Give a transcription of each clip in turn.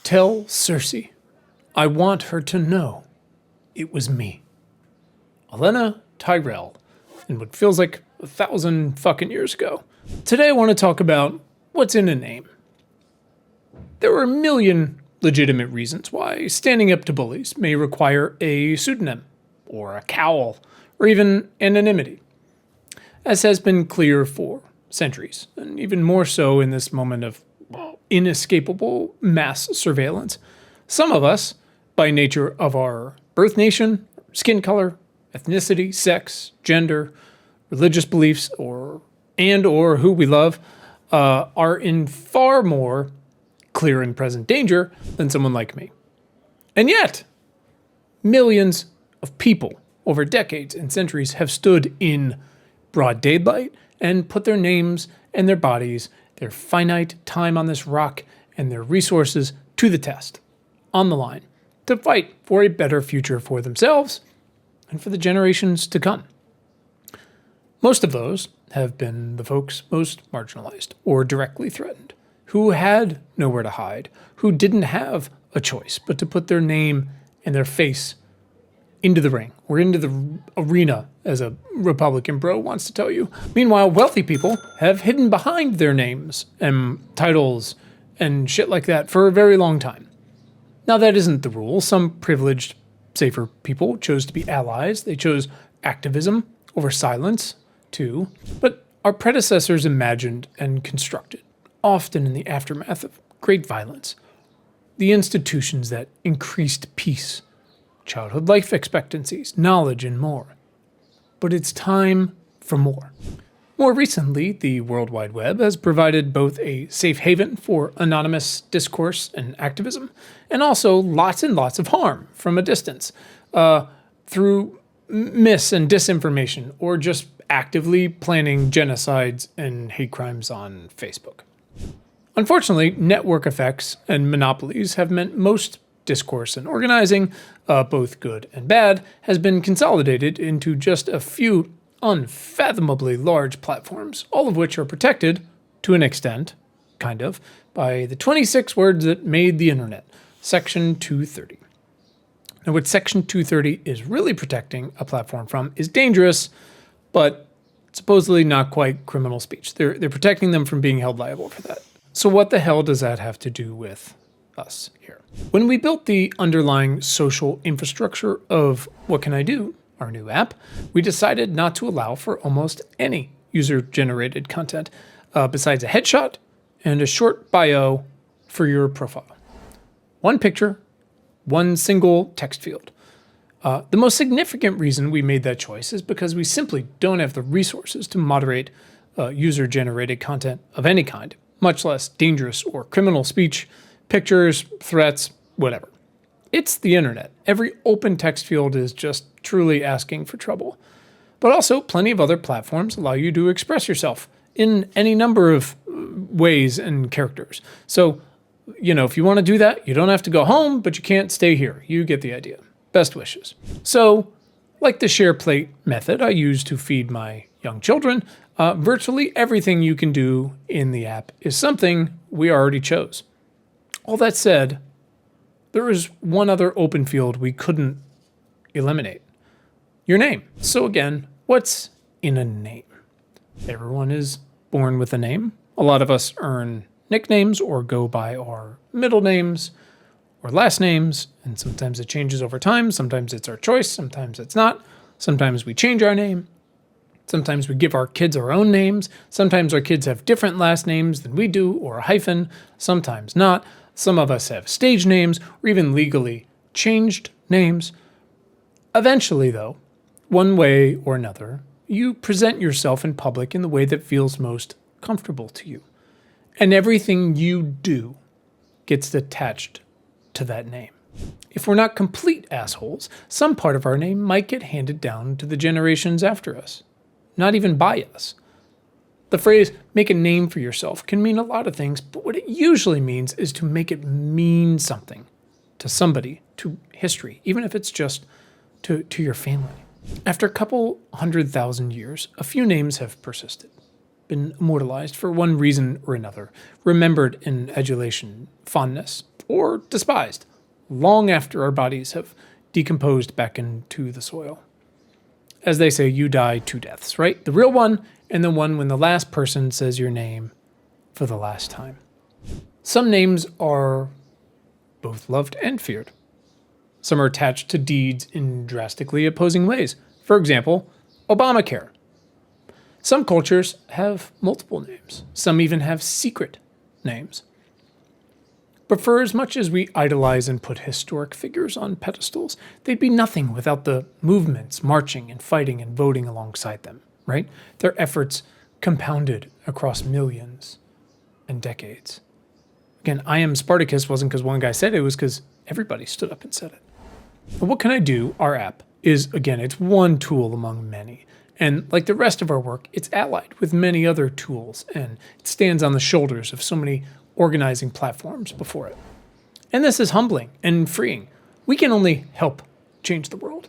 Tell Cersei, I want her to know it was me, Olenna Tyrell, in what feels like 1,000 fucking years ago. Today I want to talk about what's in a name. There are a million legitimate reasons why standing up to bullies may require a pseudonym, or a cowl, or even anonymity, as has been clear for centuries, and even more so in this moment of inescapable mass surveillance. Some of us, by nature of our birth nation, skin color, ethnicity, sex, gender, religious beliefs, or who we love, are in far more clear and present danger than someone like me. And yet, millions of people over decades and centuries have stood in broad daylight and put their names and their bodies, their finite time on this rock, and their resources to the test, on the line, to fight for a better future for themselves and for the generations to come. Most of those have been the folks most marginalized or directly threatened, who had nowhere to hide, who didn't have a choice but to put their name and their face into the ring, or into the arena, as a Republican bro wants to tell you. Meanwhile, wealthy people have hidden behind their names and titles and shit like that for a very long time. Now, that isn't the rule. Some privileged, safer people chose to be allies. They chose activism over silence, too. But our predecessors imagined and constructed, often in the aftermath of great violence, the institutions that increased peace, childhood life expectancies, knowledge, and more. But it's time for more. More recently, the World Wide Web has provided both a safe haven for anonymous discourse and activism, and also lots and lots of harm from a distance, through mis and disinformation, or just actively planning genocides and hate crimes on Facebook. Unfortunately, network effects and monopolies have meant most discourse and organizing, both good and bad, has been consolidated into just a few unfathomably large platforms, all of which are protected, to an extent, kind of, by the 26 words that made the internet, Section 230. Now, what Section 230 is really protecting a platform from is dangerous, but supposedly not quite criminal speech. They're protecting them from being held liable for that. So what the hell does that have to do with us here? When we built the underlying social infrastructure of What Can I Do, our new app, we decided not to allow for almost any user-generated content besides a headshot and a short bio for your profile. One picture, one single text field. The most significant reason we made that choice is because we simply don't have the resources to moderate user-generated content of any kind, much less dangerous or criminal speech, pictures, threats, whatever. It's the internet. Every open text field is just truly asking for trouble. But also, plenty of other platforms allow you to express yourself in any number of ways and characters. So, if you want to do that, you don't have to go home, but you can't stay here. You get the idea. Best wishes. So, like the share plate method I use to feed my young children, virtually everything you can do in the app is something we already chose. All that said, there is one other open field we couldn't eliminate. Your name. So again, what's in a name? Everyone is born with a name. A lot of us earn nicknames or go by our middle names or last names, and sometimes it changes over time. Sometimes it's our choice, sometimes it's not. Sometimes we change our name. Sometimes we give our kids our own names. Sometimes our kids have different last names than we do, or a hyphen. Sometimes not. Some of us have stage names or even legally changed names. Eventually, though, one way or another, you present yourself in public in the way that feels most comfortable to you. And everything you do gets attached to that name. If we're not complete assholes, some part of our name might get handed down to the generations after us, not even by us. The phrase, make a name for yourself, can mean a lot of things, but what it usually means is to make it mean something to somebody, to history, even if it's just to your family. After a couple 100,000 years, a few names have persisted, been immortalized for one reason or another, remembered in adulation, fondness, or despised long after our bodies have decomposed back into the soil. As they say, you die two deaths, right? The real one and the one when the last person says your name for the last time. Some names are both loved and feared. Some are attached to deeds in drastically opposing ways. For example, Obamacare. Some cultures have multiple names. Some even have secret names. But for as much as we idolize and put historic figures on pedestals, they'd be nothing without the movements marching and fighting and voting alongside them, right? Their efforts compounded across millions and decades. Again, I am Spartacus wasn't because one guy said it, it was because everybody stood up and said it. But what can I do? Our app is, again, it's one tool among many. And like the rest of our work, it's allied with many other tools, and it stands on the shoulders of so many organizing platforms before it. And this is humbling and freeing. We can only help change the world.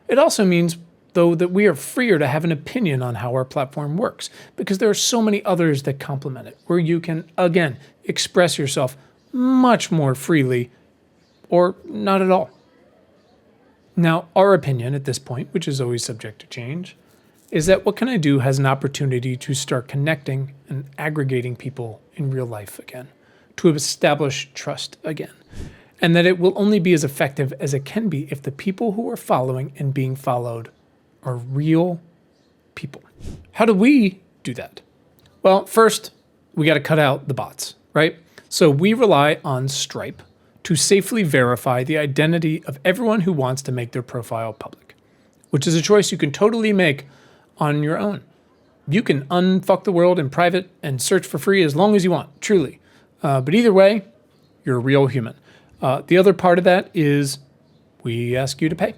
It also means, though, that we are freer to have an opinion on how our platform works, because there are so many others that complement it, where you can, again, express yourself much more freely or not at all. Now, our opinion at this point, which is always subject to change, is that What Can I Do has an opportunity to start connecting and aggregating people in real life again, to establish trust again, and that it will only be as effective as it can be if the people who are following and being followed are real people. How do we do that? Well, first, we got to cut out the bots, right? So we rely on Stripe to safely verify the identity of everyone who wants to make their profile public, which is a choice you can totally make on your own. You can unfuck the world in private and search for free as long as you want, truly. But either way, you're a real human. The other part of that is we ask you to pay.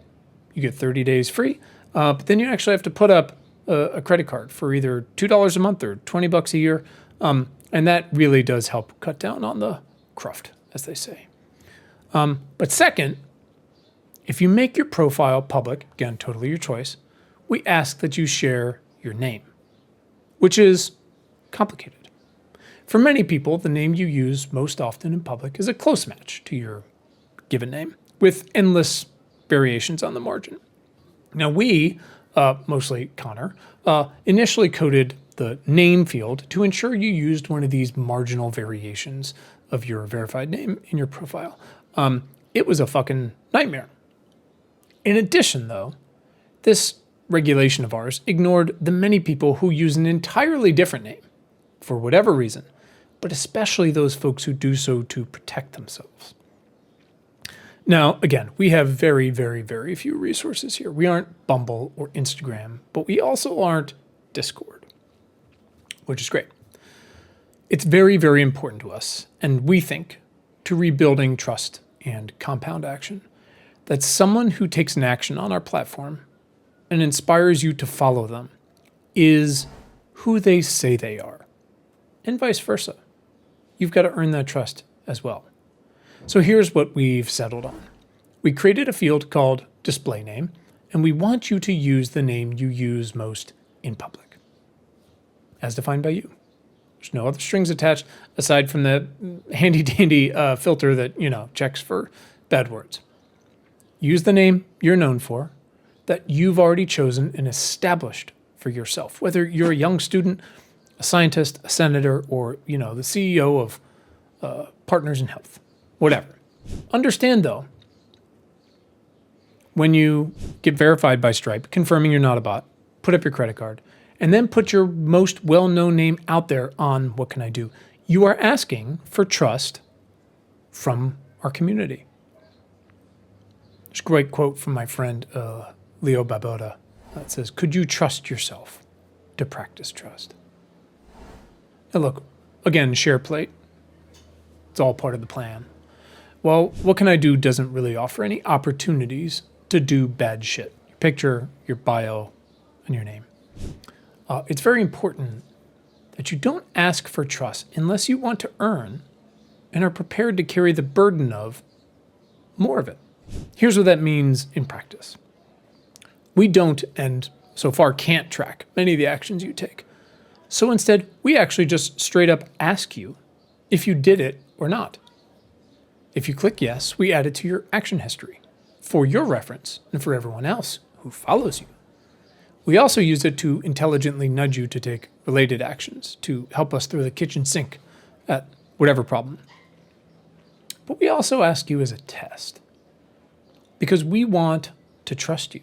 You get 30 days free, but then you actually have to put up a credit card for either $2 a month or $20 a year. And that really does help cut down on the cruft, as they say. But second, if you make your profile public, again, totally your choice, we ask that you share your name, which is complicated. For many people, the name you use most often in public is a close match to your given name, with endless variations on the margin. Now we, mostly Connor, initially coded the name field to ensure you used one of these marginal variations of your verified name in your profile. It was a fucking nightmare. In addition, though, this regulation of ours ignored the many people who use an entirely different name for whatever reason, but especially those folks who do so to protect themselves. Now, again, we have very, very, very few resources here. We aren't Bumble or Instagram, but we also aren't Discord, which is great. It's very, very important to us, and we think, to rebuilding trust and compound action, that someone who takes an action on our platform and inspires you to follow them is who they say they are, and vice versa. You've got to earn that trust as well. So here's what we've settled on. We created a field called display name, and we want you to use the name you use most in public, as defined by you. There's no other strings attached aside from the handy dandy filter that, checks for bad words. Use the name you're known for, that you've already chosen and established for yourself, whether you're a young student, a scientist, a senator, or, the CEO of Partners in Health, whatever. Understand, though, when you get verified by Stripe, confirming you're not a bot, put up your credit card, and then put your most well-known name out there on What Can I Do? You are asking for trust from our community. There's a great quote from my friend Leo Babauta that says, "Could you trust yourself to practice trust?" Now look, again, SharePlate, it's all part of the plan. Well, What Can I Do doesn't really offer any opportunities to do bad shit. Your picture, your bio, and your name. It's very important that you don't ask for trust unless you want to earn and are prepared to carry the burden of more of it. Here's what that means in practice. We don't, and so far can't, track many of the actions you take. So instead, we actually just straight up ask you if you did it or not. If you click yes, we add it to your action history for your reference and for everyone else who follows you. We also use it to intelligently nudge you to take related actions to help us throw the kitchen sink at whatever problem. But we also ask you as a test because we want to trust you.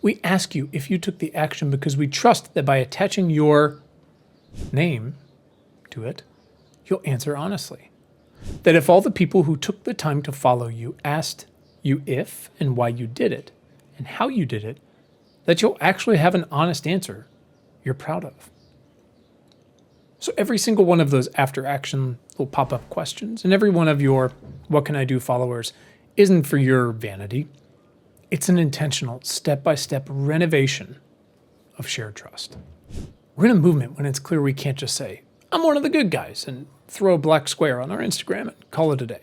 We ask you if you took the action because we trust that by attaching your name to it, you'll answer honestly. That if all the people who took the time to follow you asked you if and why you did it and how you did it, that you'll actually have an honest answer you're proud of. So every single one of those after action little pop-up questions and every one of your what can I do followers isn't for your vanity. It's an intentional step-by-step renovation of shared trust. We're in a movement when it's clear we can't just say, I'm one of the good guys, and throw a black square on our Instagram and call it a day.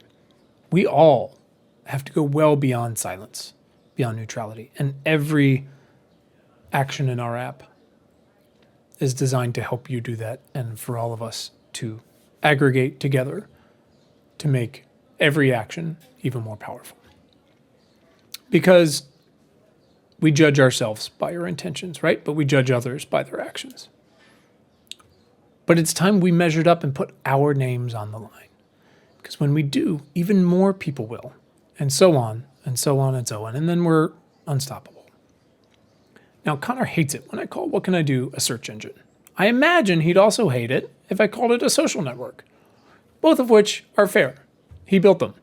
We all have to go well beyond silence, beyond neutrality. And every action in our app is designed to help you do that and for all of us to aggregate together to make every action even more powerful. Because we judge ourselves by our intentions, right? But we judge others by their actions. But it's time we measured up and put our names on the line. Because when we do, even more people will. And so on, and so on, and so on. And then we're unstoppable. Now, Connor hates it when I call What Can I Do a search engine. I imagine he'd also hate it if I called it a social network. Both of which are fair. He built them.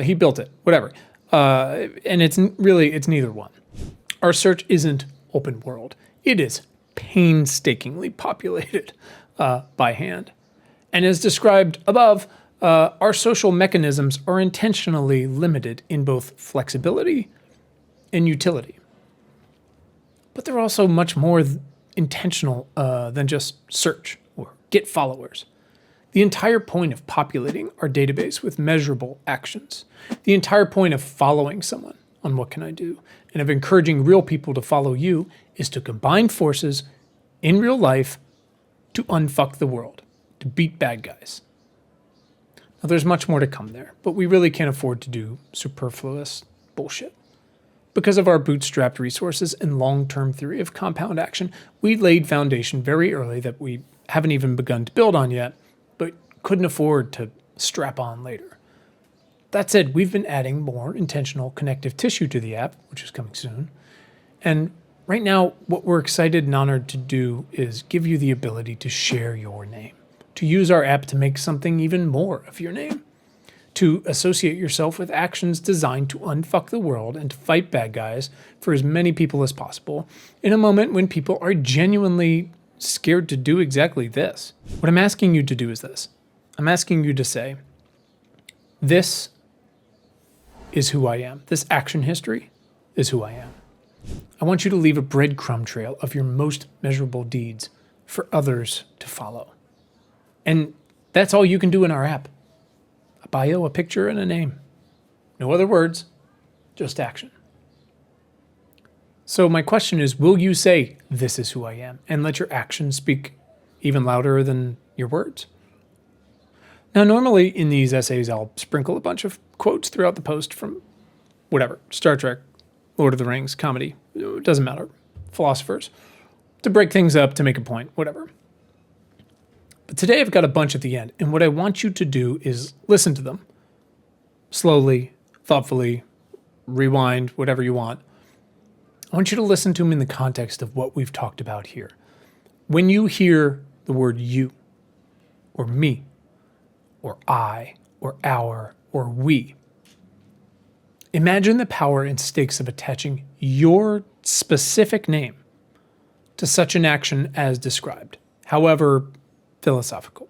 He built it. Whatever. And it's neither one. Our search isn't open world. It is painstakingly populated by hand. And as described above, our social mechanisms are intentionally limited in both flexibility and utility. But they're also much more intentional than just search or get followers. The entire point of populating our database with measurable actions, the entire point of following someone on What Can I Do, and of encouraging real people to follow you is to combine forces in real life to unfuck the world, to beat bad guys. Now, there's much more to come there, but we really can't afford to do superfluous bullshit. Because of our bootstrapped resources and long-term theory of compound action, we laid foundation very early that we haven't even begun to build on yet, but couldn't afford to strap on later. That said, we've been adding more intentional connective tissue to the app, which is coming soon. And right now, what we're excited and honored to do is give you the ability to share your name, to use our app to make something even more of your name, to associate yourself with actions designed to unfuck the world and to fight bad guys for as many people as possible in a moment when people are genuinely scared to do exactly this. What I'm asking you to do is this. I'm asking you to say, this is who I am. This action history is who I am. I want you to leave a breadcrumb trail of your most measurable deeds for others to follow. And that's all you can do in our app. A bio, a picture, and a name. No other words, just action. So my question is, will you say, this is who I am, and let your actions speak even louder than your words? Now, normally in these essays, I'll sprinkle a bunch of quotes throughout the post from whatever, Star Trek, Lord of the Rings, comedy, it doesn't matter, philosophers, to break things up, to make a point, whatever. But today I've got a bunch at the end, and what I want you to do is listen to them slowly, thoughtfully, rewind, whatever you want. I want you to listen to them in the context of what we've talked about here. When you hear the word you, or me, or I, or our, or we, imagine the power and stakes of attaching your specific name to such an action as described, however philosophical.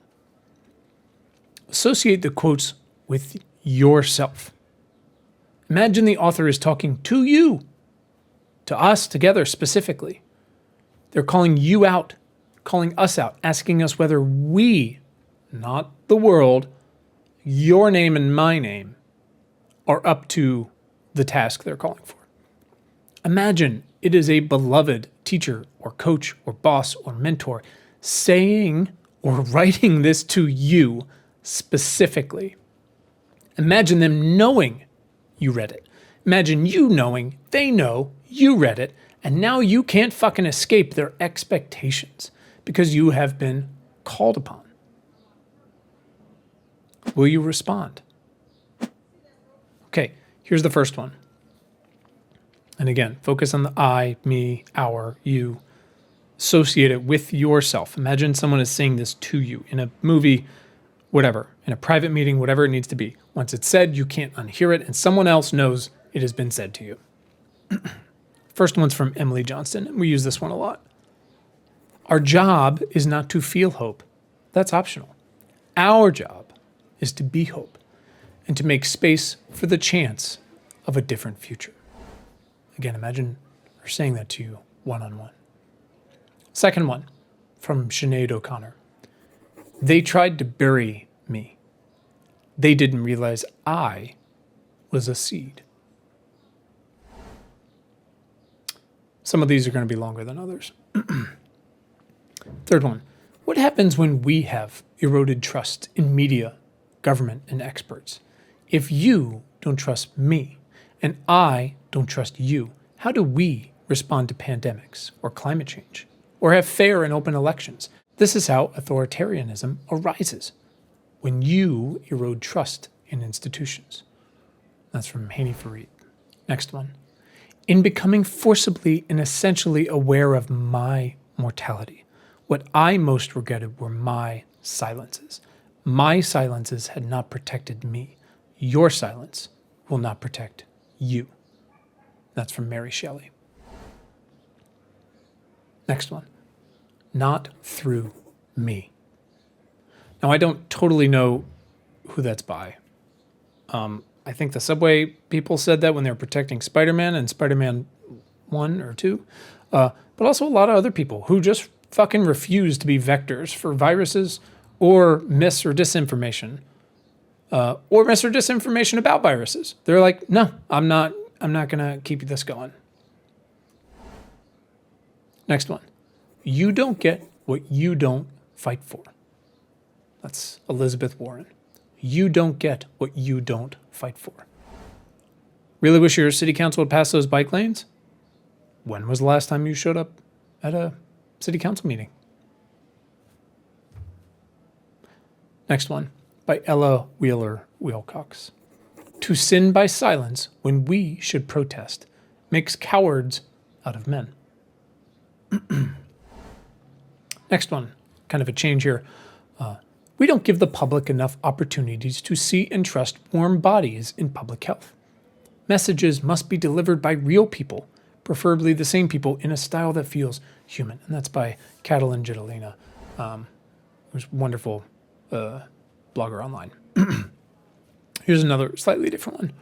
Associate the quotes with yourself. Imagine the author is talking to you, to us together specifically. They're calling you out, calling us out, asking us whether we, not the world, your name and my name, are up to the task they're calling for. Imagine it is a beloved teacher or coach or boss or mentor saying or writing this to you specifically. Imagine them knowing you read it. Imagine you knowing they know you read it, and now you can't fucking escape their expectations because you have been called upon. Will you respond? Okay, here's the first one. And again, focus on the I, me, our, you. Associate it with yourself. Imagine someone is saying this to you in a movie, whatever, in a private meeting, whatever it needs to be. Once it's said, you can't unhear it, and someone else knows it has been said to you. First one's from Emily Johnston, and we use this one a lot. Our job is not to feel hope. That's optional. Our job is to be hope and to make space for the chance of a different future. Again, imagine her saying that to you one-on-one. Second one, from Sinead O'Connor. They tried to bury me. They didn't realize I was a seed. Some of these are going to be longer than others. Third one, what happens when we have eroded trust in media, government, and experts? If you don't trust me and I don't trust you, how do we respond to pandemics or climate change or have fair and open elections? This is how authoritarianism arises, when you erode trust in institutions. That's from Haney Farid. Next one. In becoming forcibly and essentially aware of my mortality, what I most regretted were my silences. My silences had not protected me. Your silence will not protect you. That's from Mary Shelley. Next one. Not through me. Now, I don't totally know who that's by. I think the Subway people said that when they were protecting Spider-Man and Spider-Man 1 or 2. But also a lot of other people who just fucking refuse to be vectors for viruses or mis or disinformation. Or mis or disinformation about viruses. They're like, no, I'm not going to keep this going. Next one. You don't get what you don't fight for. That's Elizabeth Warren. You don't get what you don't fight for. Really wish your city council would pass those bike lanes? When was the last time you showed up at a city council meeting? Next one, by Ella Wheeler Wilcox. To sin by silence when we should protest makes cowards out of men. Next one, kind of a change here. We don't give the public enough opportunities to see and trust warm bodies in public health. Messages must be delivered by real people, preferably the same people, in a style that feels human. And that's by Catalin Gittolina, who's a wonderful blogger online. Here's another slightly different one.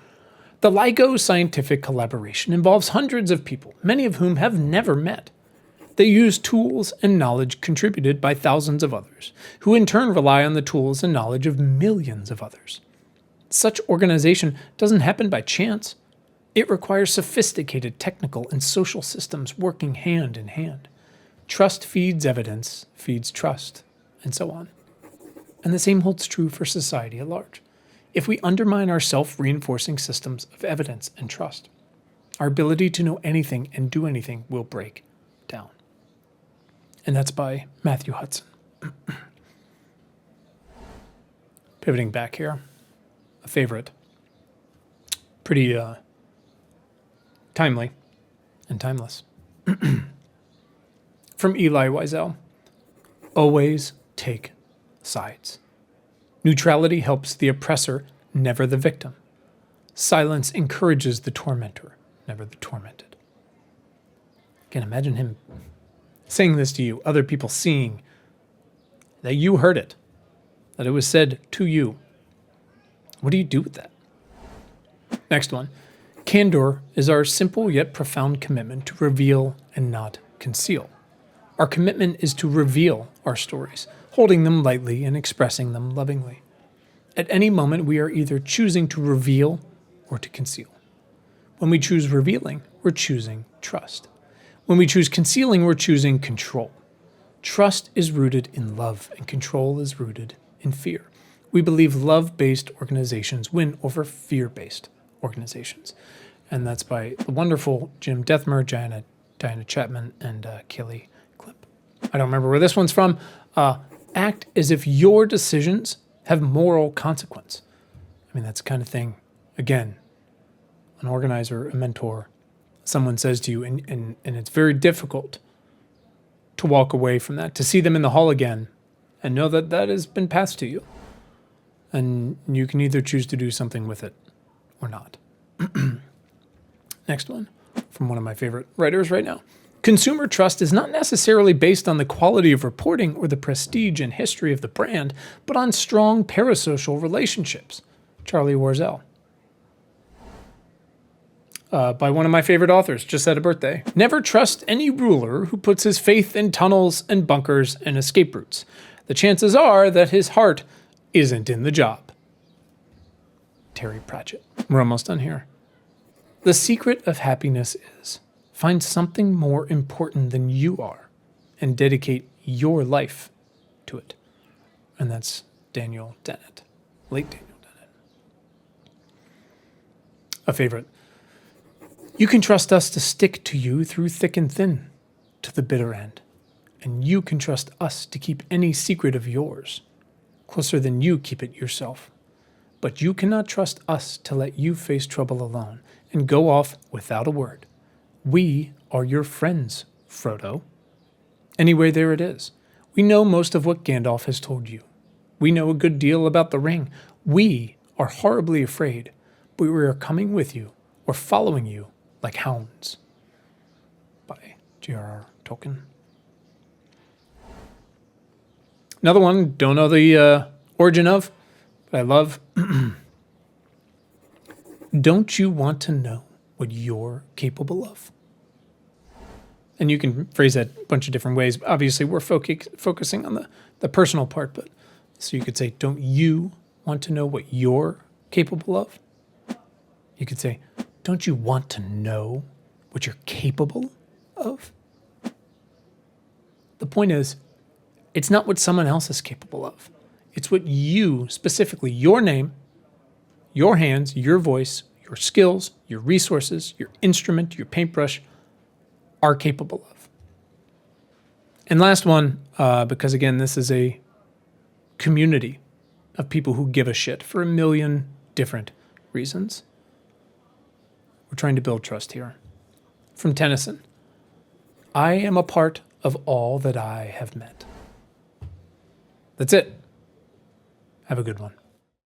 The LIGO scientific collaboration involves hundreds of people, many of whom have never met. They use tools and knowledge contributed by thousands of others, who in turn rely on the tools and knowledge of millions of others. Such organization doesn't happen by chance. It requires sophisticated technical and social systems working hand in hand. Trust feeds evidence, feeds trust, and so on. And the same holds true for society at large. If we undermine our self-reinforcing systems of evidence and trust, our ability to know anything and do anything will break down. And that's by Matthew Hudson. Pivoting back here, a favorite. Pretty timely and timeless. From Elie Wiesel. Always take sides. Neutrality helps the oppressor, never the victim. Silence encourages the tormentor, never the tormented. Again, imagine him saying this to you, other people seeing that you heard it, that it was said to you. What do you do with that? Next one. Candor is our simple yet profound commitment to reveal and not conceal. Our commitment is to reveal our stories, holding them lightly and expressing them lovingly. At any moment, we are either choosing to reveal or to conceal. When we choose revealing, we're choosing trust. When we choose concealing, we're choosing control. Trust is rooted in love, and control is rooted in fear. We believe love-based organizations win over fear-based organizations. And that's by the wonderful Jim Dethmer, Diana Chapman, and Kelly Clip. I don't remember where this one's from. Act as if your decisions have moral consequence. I mean, that's the kind of thing, again, an organizer, a mentor, someone says to you, and it's very difficult to walk away from that, to see them in the hall again and know that that has been passed to you. And you can either choose to do something with it or not. Next one, from one of my favorite writers right now. Consumer trust is not necessarily based on the quality of reporting or the prestige and history of the brand, but on strong parasocial relationships. Charlie Warzel. By one of my favorite authors, just had a birthday. Never trust any ruler who puts his faith in tunnels and bunkers and escape routes. The chances are that his heart isn't in the job. Terry Pratchett. We're almost done here. The secret of happiness is find something more important than you are and dedicate your life to it. And that's Daniel Dennett, late Daniel Dennett. A favorite. You can trust us to stick to you through thick and thin, to the bitter end. And you can trust us to keep any secret of yours closer than you keep it yourself. But you cannot trust us to let you face trouble alone and go off without a word. We are your friends, Frodo. Anyway, there it is. We know most of what Gandalf has told you. We know a good deal about the ring. We are horribly afraid, but we are coming with you or following you like hounds. By J.R.R. Tolkien. Another one, don't know the origin of, but I love. Don't you want to know what you're capable of? And you can phrase that a bunch of different ways. Obviously, we're focusing on the personal part, but so you could say, don't you want to know what you're capable of? You could say, don't you want to know what you're capable of? The point is, it's not what someone else is capable of. It's what you, specifically your name, your hands, your voice, your skills, your resources, your instrument, your paintbrush are capable of. And last one, because again, this is a community of people who give a shit for a million different reasons. We're trying to build trust here. From Tennyson, I am a part of all that I have met. That's it. Have a good one.